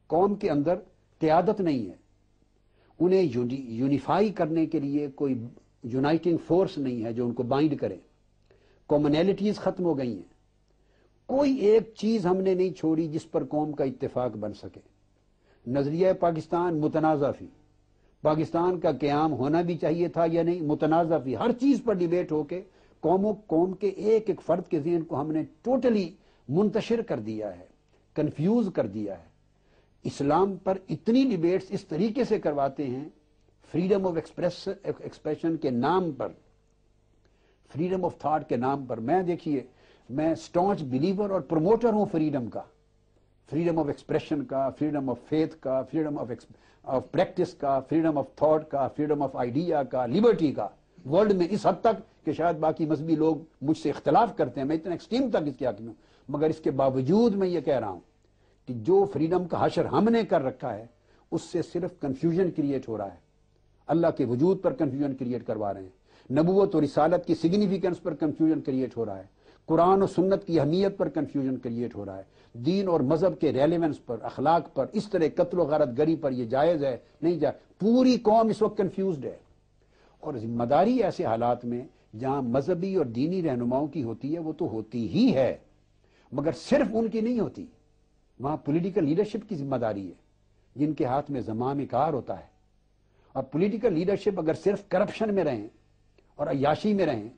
कौम के अंदर क़यादत नहीं है, उन्हें यूनिफाई करने के लिए कोई यूनाइटिंग फोर्स नहीं है जो उनको बाइंड करे। कॉमनैलिटीज खत्म हो गई हैं। कोई एक चीज हमने नहीं छोड़ी जिस पर कौम का इत्तेफाक बन सके। नजरिया पाकिस्तान मुतनाज़ा फी, पाकिस्तान का क़याम होना भी चाहिए था या नहीं, मुतनाज़ा फी। हर चीज पर डिबेट होके कौम के एक एक फर्द के ज़हन को हमने टोटली मुंतशिर कर दिया है, कंफ्यूज कर दिया है। इस्लाम पर इतनी डिबेट्स इस तरीके से करवाते हैं, फ्रीडम ऑफ एक्सप्रेशन के नाम पर, फ्रीडम ऑफ थॉट के नाम पर। मैं देखिए, मैं स्टॉन्च बिलीवर और प्रमोटर हूं फ्रीडम का, फ्रीडम ऑफ एक्सप्रेशन का, फ्रीडम ऑफ फेथ का, फ्रीडम ऑफ प्रैक्टिस का, फ्रीडम ऑफ थॉट का, फ्रीडम ऑफ आइडिया का, लिबर्टी का, वर्ल्ड में इस हद तक कि शायद बाकी मजहबी लोग मुझसे इख्तलाफ करते हैं, मैं इतना एक्सट्रीम तक इसके हक में हूं। मगर इसके बावजूद मैं ये कह रहा हूं कि जो फ्रीडम का हशर हमने कर रखा है उससे सिर्फ कंफ्यूजन क्रिएट हो रहा है। अल्लाह के वजूद पर कंफ्यूजन क्रिएट करवा रहे हैं, नबूवत और रिसालत की सिग्निफिकेंस पर कंफ्यूजन क्रिएट हो रहा है, कुरान और सुन्नत की अहमियत पर कंफ्यूजन क्रिएट हो रहा है, दीन और मजहब के रेलेवेंस पर, अखलाक पर, इस तरह कत्ल और गारत गरी पर ये जायज है नहीं जायज। पूरी कौम इस वक्त कंफ्यूज्ड है। और जिम्मेदारी ऐसे हालात में जहां मजहबी और दीनी रहनुमाओं की होती है वो तो होती ही है, मगर सिर्फ उनकी नहीं होती। वहां पॉलिटिकल लीडरशिप की जिम्मेदारी है जिनके हाथ में ज़माम कार होता है। अब पॉलिटिकल लीडरशिप अगर सिर्फ करप्शन में रहें और अय्याशी में रहें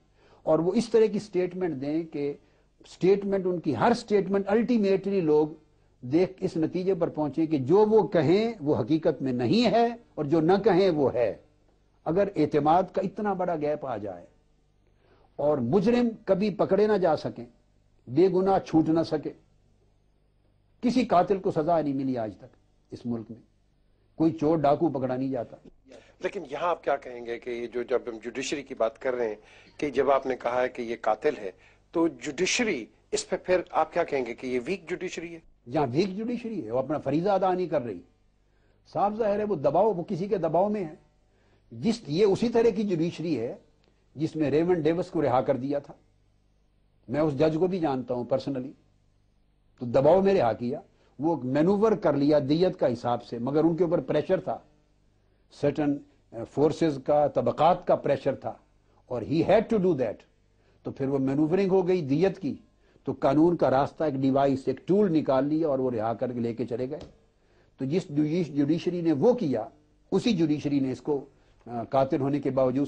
और वो इस तरह की स्टेटमेंट दें कि स्टेटमेंट, उनकी हर स्टेटमेंट अल्टीमेटली लोग देख इस नतीजे पर पहुंचे कि जो वो कहें वो हकीकत में नहीं है और जो न कहें वो है। अगर एतमाद का इतना बड़ा गैप आ जाए और मुजरिम कभी पकड़े ना जा सकें, बेगुनाह छूट ना सके, किसी कातिल को सजा नहीं मिली आज तक इस मुल्क में, कोई चोर डाकू पकड़ा नहीं जाता। लेकिन यहाँ आप क्या कहेंगे कि ये जो जब हम जुडिशरी की बात कर रहे हैं कि जब आपने कहा है कि ये कातिल है तो जुडिशरी इस पे फिर आप क्या कहेंगे कि ये वीक जुडिशरी है? जहां वीक जुडिशरी है वो अपना फरीजा अदा नहीं कर रही, साफ जाहिर है वो दबाव, वो किसी के दबाव में है। ये उसी तरह की जुडिशरी है जिसमें रेमंड डेविस को रिहा कर दिया था। मैं उस जज को भी जानता हूं पर्सनली, तो दबाव में रिहा किया, वो मैनूवर कर लिया दियत का हिसाब से, मगर उनके ऊपर प्रेशर था, सर्टन फोर्सेस का, तबकात का प्रेशर था और he had to do that. तो फिर वो मैनूवरिंग हो गई दियत की, तो कानून का रास्ता, एक डिवाइस, एक टूल निकाल लिया और वो रिहा करके लेके चले गए। तो जिस जुडिशरी ने वो किया, उसी जुडिशरी ने इसको कातिल होने के बावजूद